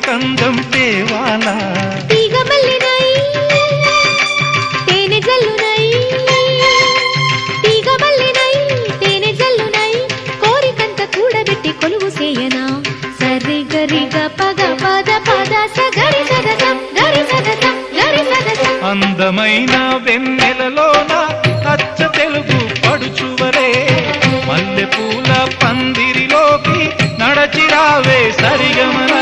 కందం తేవాలా తీగ మల్లినై తేనె జల్లునై తీగ మల్లినై తేనె జల్లునై కోరికంత కూడబెట్టి కొలువు చేయనా సరి గరి గ పగ పద పద స గరి సదసం గరి సదసం గరి సదసం అందమైన వెన్నెలలోన అచ్చ తెలుగు పడుచువరే మల్లె పూల పందిరిలోకి నడచిరావే సరిగమన